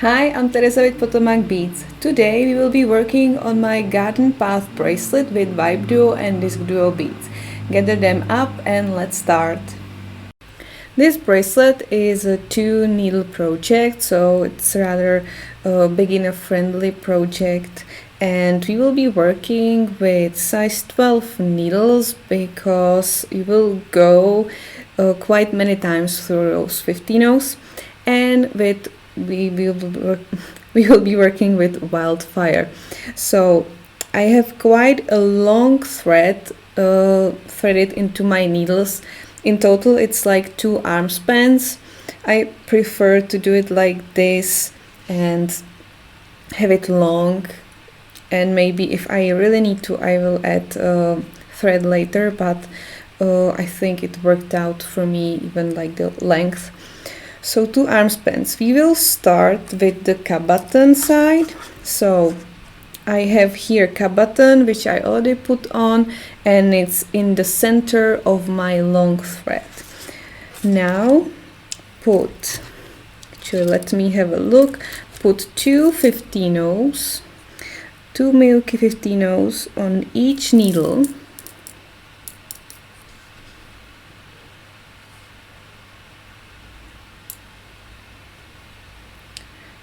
Hi, I'm Tereza with PotomacBeads. Today we will be working on my garden path bracelet with WibeDuo and DiscDuo beads. Gather them up and let's start. This bracelet is a 2-needle project, so it's rather a beginner-friendly project, and we will be working with size 12 needles because you will go quite many times through those 50 rows, and we will be working with wildfire. So I have quite a long thread threaded into my needles. In total it's like 2 arm spans. I prefer to do it like this and have it long, and maybe if I really need to I will add thread later, but I think it worked out for me even like the length. So 2 arm spans. We will start with the cap button side. So I have here cap button which I already put on, and it's in the center of my long thread. Now let me have a look. Put 2 15-ohs, 2 Miyuki 15-ohs on each needle.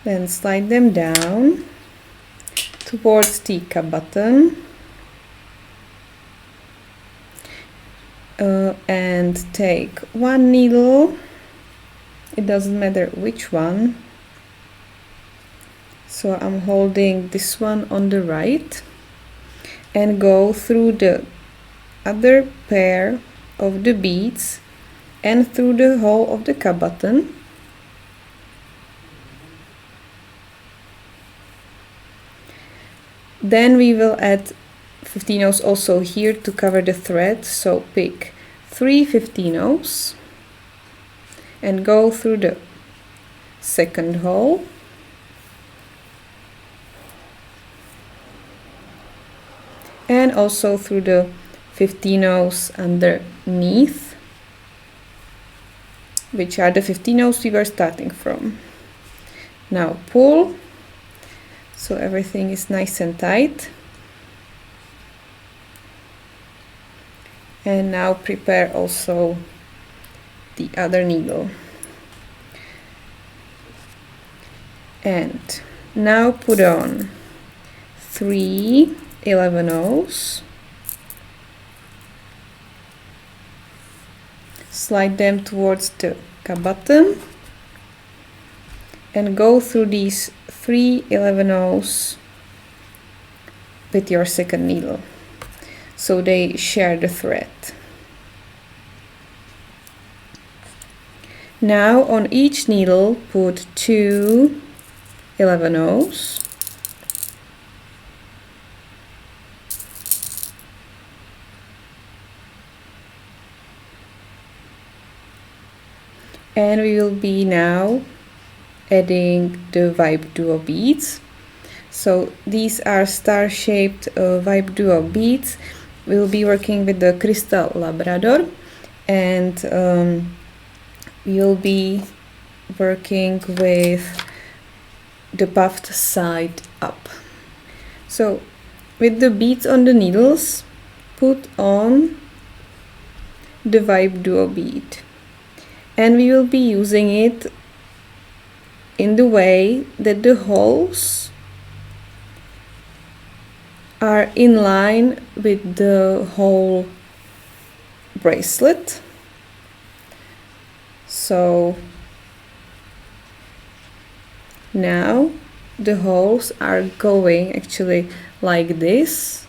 Then slide them down towards the cap button and take one needle, it doesn't matter which one, so I'm holding this one on the right, and go through the other pair of the beads and through the hole of the cap button. Then we will add 15-ohs also here to cover the thread, so pick 3 15-ohs and go through the second hole, and also through the 15-ohs underneath, which are the 15-ohs we were starting from. Now pull, so everything is nice and tight. And now prepare also the other needle. And now put on 3 11-ohs. Slide them towards the cap button and go through these 3 11-ohs with your second needle, so they share the thread. Now on each needle put 2 11-ohs, and we will be now adding the WibeDuo beads. So these are star-shaped WibeDuo beads. We'll be working with the crystal Labrador, and we'll be working with the puffed side up. So with the beads on the needles, put on the WibeDuo bead, and we will be using it in the way that the holes are in line with the whole bracelet. So now the holes are going actually like this,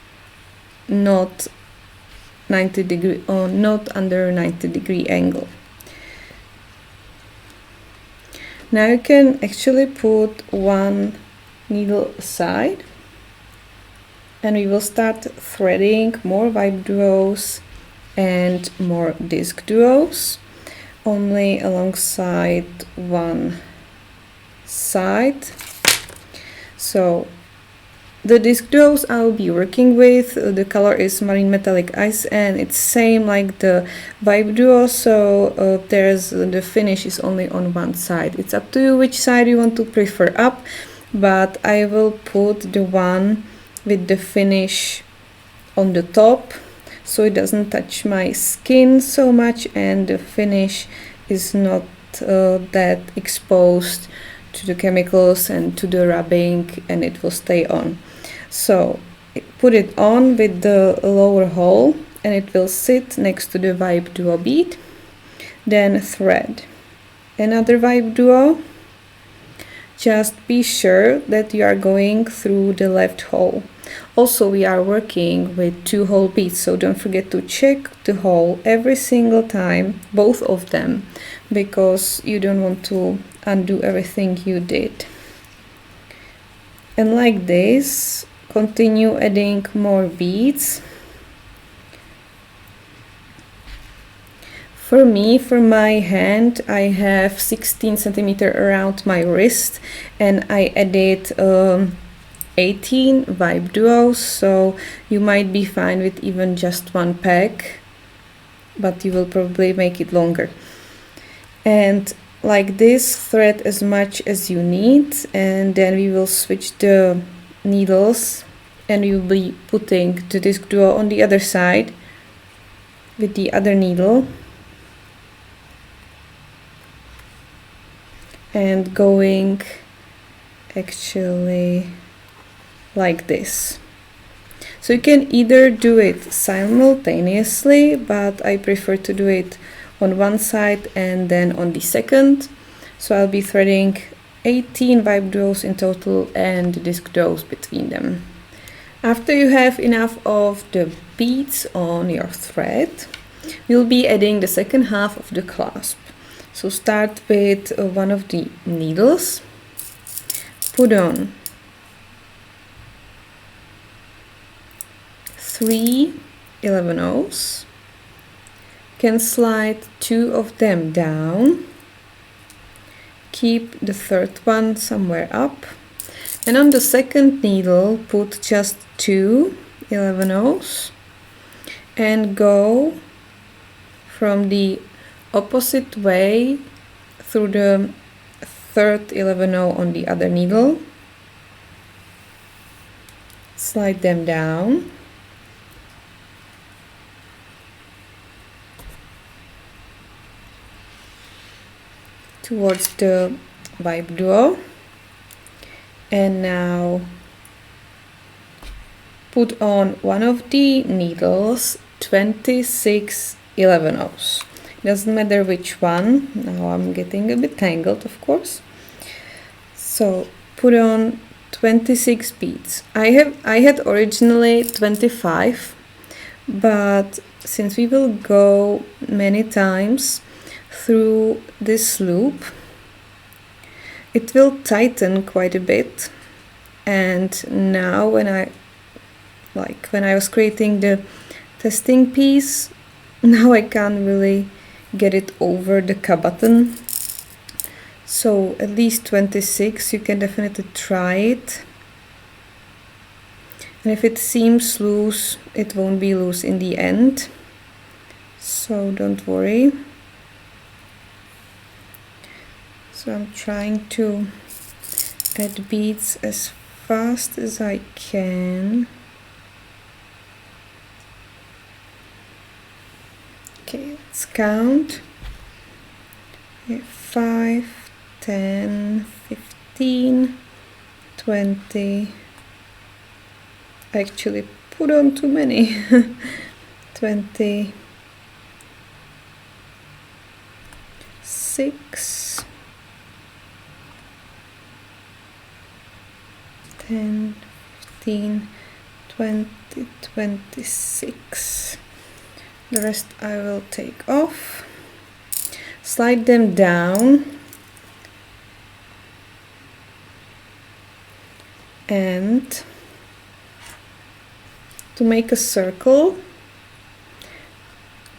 not 90 degree or not under 90-degree angle. Now you can actually put one needle aside, and we will start threading more WibeDuos and more DiscDuos, only alongside one side. So The DiscDuos I'll be working with, the color is Marine Metallic Ice, and it's same like the WibeDuo, so there's the finish is only on one side. It's up to you which side you want to prefer up, but I will put the one with the finish on the top so it doesn't touch my skin so much and the finish is not that exposed to the chemicals and to the rubbing, and it will stay on. So put it on with the lower hole and it will sit next to the WibeDuo bead. Then thread another WibeDuo. Just be sure that you are going through the left hole. Also, we are working with 2-hole beads, so don't forget to check the hole every single time, both of them, because you don't want to undo everything you did. And like this, continue adding more beads. For me, for my hand, I have 16 centimeters around my wrist, and I added 18 WibeDuos, so you might be fine with even just one pack, but you will probably make it longer. And like this, thread as much as you need, and then we will switch the needles and you'll be putting the DiscDuo on the other side with the other needle and going actually like this. So you can either do it simultaneously, but I prefer to do it on one side and then on the second. So I'll be threading 18 WibeDuos in total and DiscDuos between them. After you have enough of the beads on your thread, you'll be adding the second half of the clasp. So start with one of the needles, put on 3 11/0s, can slide 2 of them down, keep the third one somewhere up, and on the second needle put just 2 11/0s and go from the opposite way through the third 11/0 on the other needle, slide them down, towards the WibeDuo, and now put on one of the needles 26 11/0s. Doesn't matter which one. Now I'm getting a bit tangled, of course. So put on 26 beads. I had originally 25, but since we will go many times through this loop, it will tighten quite a bit. And now when I was creating the testing piece, now I can't really get it over the K button. So at least 26, you can definitely try it. And if it seems loose, it won't be loose in the end. So don't worry. So I'm trying to add beads as fast as I can. Okay, let's count. 5, 10, 15, 20. I actually put on too many. 26, 10, 15, 20, 26. The rest I will take off. Slide them down and to make a circle,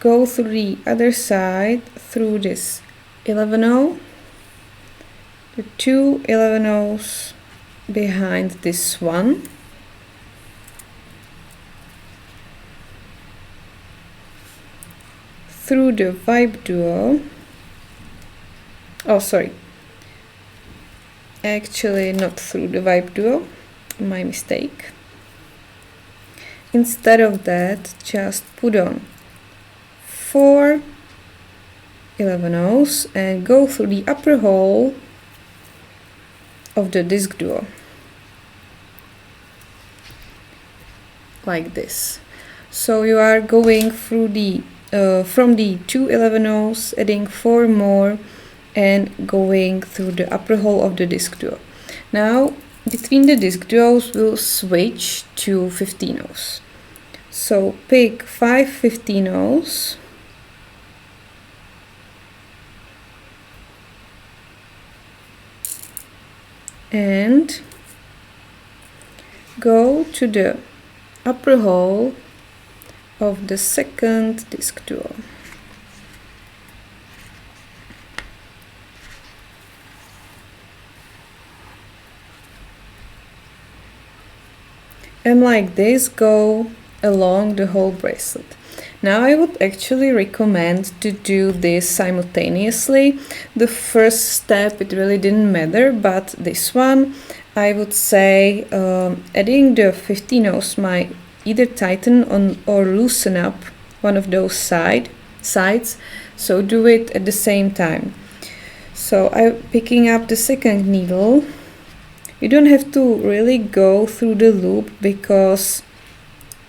go through the other side through this 11/0, the 2 11/0s behind this one, through the WibeDuo. Oh, sorry. Actually, not through the WibeDuo. My mistake. Instead of that, just put on 4 11/0 and go through the upper hole of the DiscDuo. Like this. So you are going through the from the 2 11/0, adding 4 more and going through the upper hole of the DiscDuo. Now between the DiscDuos we'll switch to 15/0. So pick 5 15/0 and go to the upper hole of the second DiscDuo. And like this, go along the whole bracelet. Now I would actually recommend to do this simultaneously. The first step, it really didn't matter, but this one, I would say adding the 15/0 might either tighten on or loosen up one of those sides, so do it at the same time. So I'm picking up the second needle. You don't have to really go through the loop because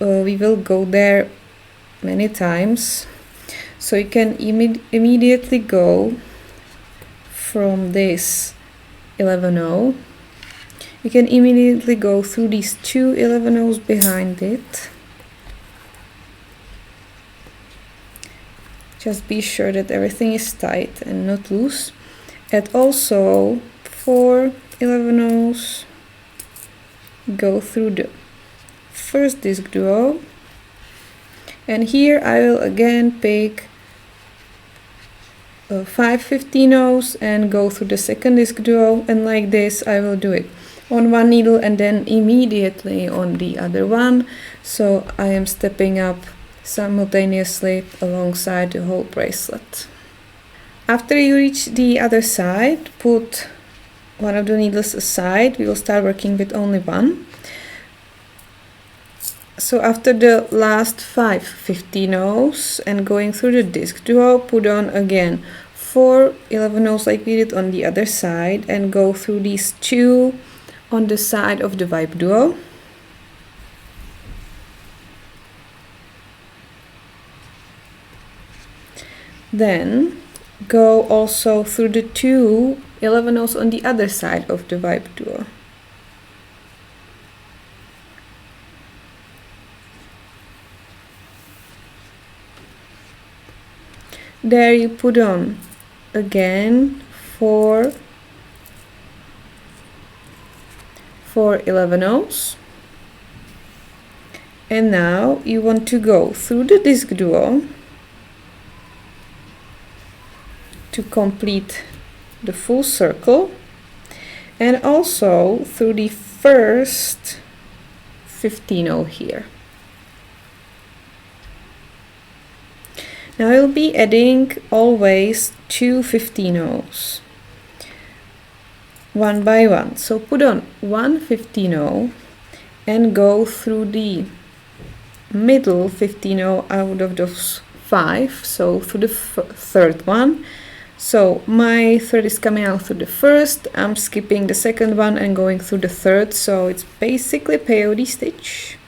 we will go there many times, so you can immediately go from this 11/0. You can immediately go through these 2 11/0 behind it. Just be sure that everything is tight and not loose. And also 4 11/0, go through the first DiscDuo, and here I will again pick 5 15/0 and go through the second DiscDuo, and like this I will do it on one needle and then immediately on the other one, so I am stepping up simultaneously alongside the whole bracelet. After you reach the other side, put one of the needles aside. We will start working with only one. So after the last 5 15/0 and going through the DiscDuo, put on again 4 11/0 like we did on the other side and go through these 2 on the side of the WibeDuo. Then go also through the 2 11/0 on the other side of the WibeDuo. There you put on again 4 11/0, and now you want to go through the DiscDuo to complete the full circle, and also through the first 15/0 here. Now I'll be adding always 2 15/0 one by one. So put on 1 15/0 and go through the middle 15/0 out of those 5, so through the third one. So my thread is coming out through the first, I'm skipping the second one and going through the third, so it's basically peyote stitch.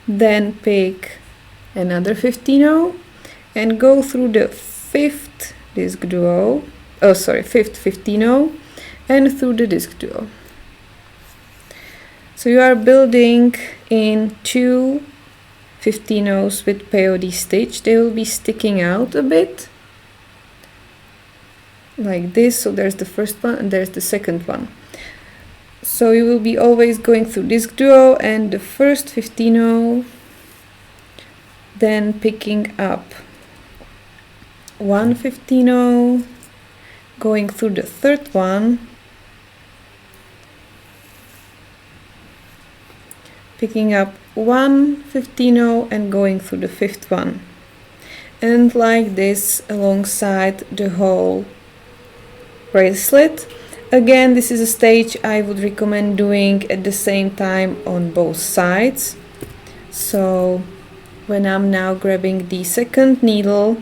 Then pick another 15/0 and go through the fifth DiscDuo, fifth 15/0 and through the DiscDuo. So you are building in 2 15/0 with peyote stitch. They will be sticking out a bit like this. So there's the first one and there's the second one. So you will be always going through DiscDuo and the first 15/0, then picking up 1 15/0, going through the third one, picking up 1 15/0 and going through the fifth one. and like this alongside the whole bracelet. Again, this is a stage I would recommend doing at the same time on both sides. So when I'm now grabbing the second needle,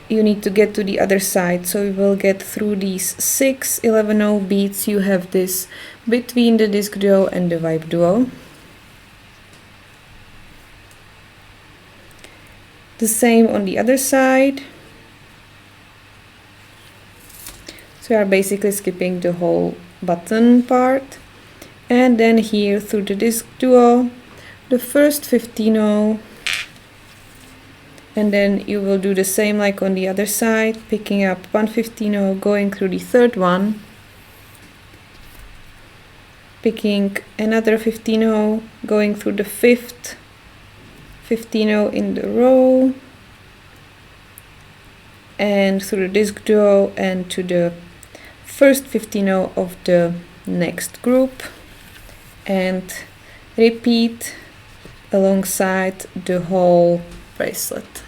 you need to get to the other side, so you will get through these 6 11/0 beads. You have this between the DiscDuo and the WibeDuo. The same on the other side. So you are basically skipping the whole button part. And then here through the DiscDuo, the first 15/0, and then you will do the same like on the other side, picking up 1 15/0, going through the third one, picking another 15/0, going through the fifth 15/0 in the row, and through the DiscDuo and to the first 15/0 of the next group, and repeat alongside the whole bracelet.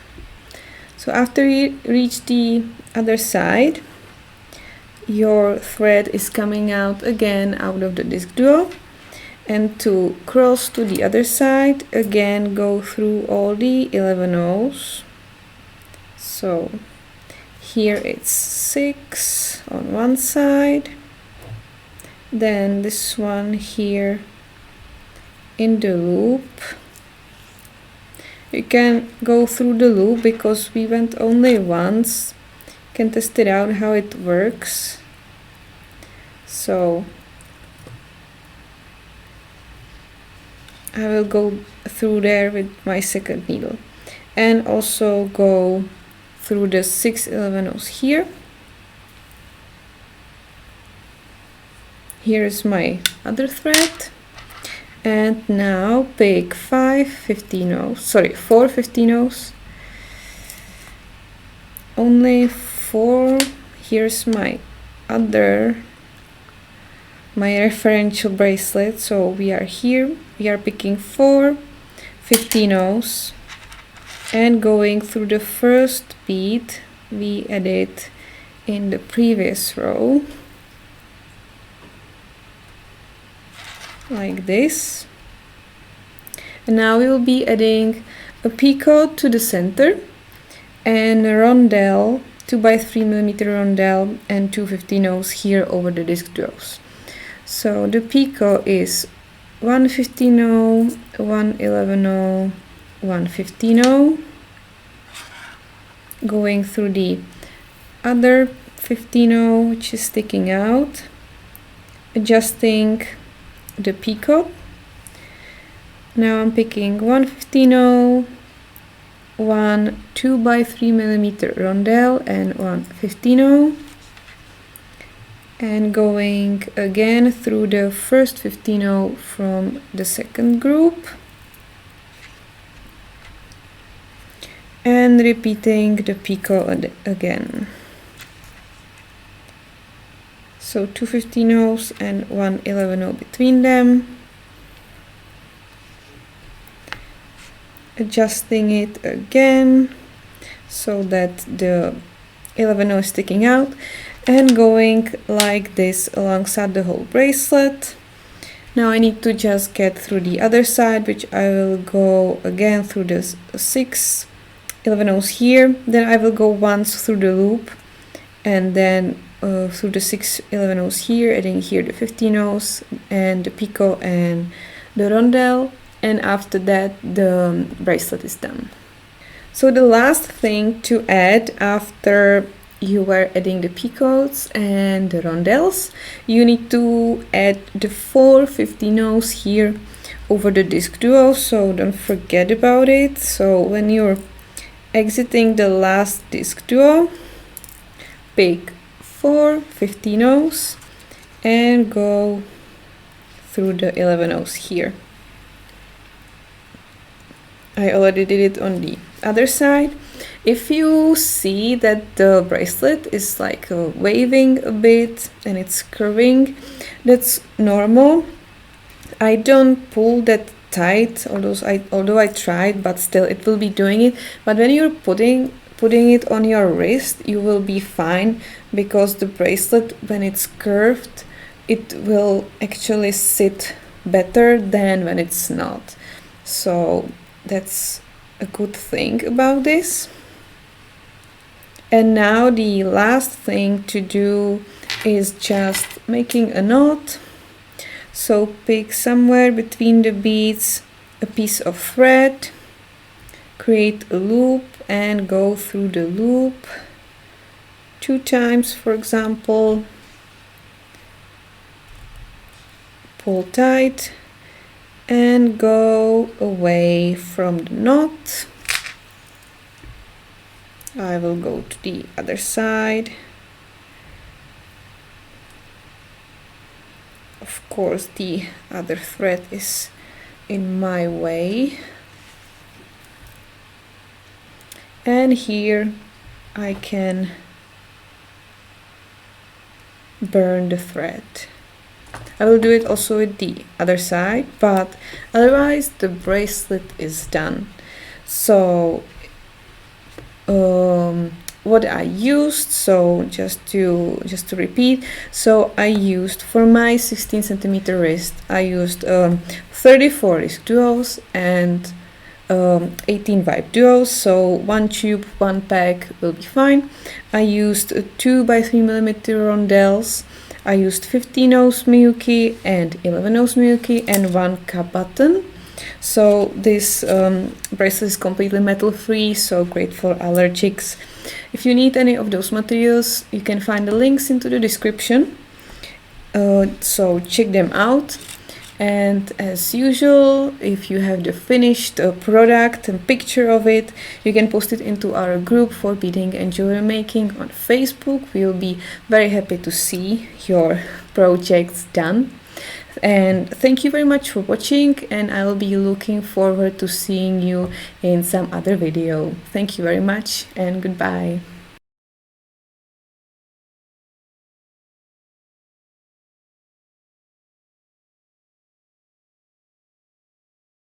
So after you reach the other side, your thread is coming out again out of the DiscDuo, and to cross to the other side, again go through all the 11/0s. So here it's 6 on one side, then this one here in the loop. You can go through the loop because we went only once. You can test it out how it works. So I will go through there with my second needle, and also go through the 6 11/0s here. Here is my other thread, and now pick 4 15/0s, only 4. Here's my referential bracelet. So we are here, we are picking 4 15/0s and going through the first bead we added in the previous row, like this. And now we will be adding a picot to the center and a rondelle, 2 by 3 millimeter rondelle, and 2 15/0s here over the DiscDuos. So the picot is 1 15/0, 1 11/0, 1 15/0, going through the other 15/0 which is sticking out, adjusting the picot. Now I'm picking 1 15/0, 1 2 by 3 millimeter rondelle, and 1 15/0, and going again through the first 15/0 from the second group, and repeating the picot again. So 2 15/0s and 1 11/0 between them, adjusting it again so that the 11/0 is sticking out, and going like this alongside the whole bracelet. Now I need to just get through the other side, which I will go again through the 6 11/0s here, then I will go once through the loop, and then through the 6 11/0s here, adding here the 15/0s and the picot and the rondelle, and after that the bracelet is done. So the last thing to add after you were adding the picots and the rondelles, you need to add the 4 15/0s here over the DiscDuo, so don't forget about it. So when you're exiting the last DiscDuo, pick 4 15/0s and go through the 11/0s here. I already did it on the other side. If you see that the bracelet is like waving a bit and it's curving, that's normal. I don't pull that tight, although I tried, but still it will be doing it. But when you're putting it on your wrist, you will be fine, because the bracelet, when it's curved, it will actually sit better than when it's not. So that's a good thing about this. And now the last thing to do is just making a knot. So pick somewhere between the beads a piece of thread, create a loop and go through the loop 2 times, for example. Pull tight and go away from the knot. I will go to the other side. Of course, the other thread is in my way. And here I can burn the thread. I will do it also with the other side, but otherwise the bracelet is done. So what I used, so just to repeat, so I used for my 16 centimeter wrist, I used 34 DiscDuos and 18 WibeDuos, so 1 tube, 1 pack will be fine. I used 2 by 3 millimeter Rondelles. I used 15 ounce Miyuki and 11 ounce Miyuki and 1 cup button. So this bracelet is completely metal free, so great for allergics. If you need any of those materials, you can find the links into the description, so check them out. And as usual, if you have the finished product and picture of it, you can post it into our group for beading and jewelry making on Facebook. We will be very happy to see your projects done. And thank you very much for watching, and I will be looking forward to seeing you in some other video. Thank you very much and goodbye.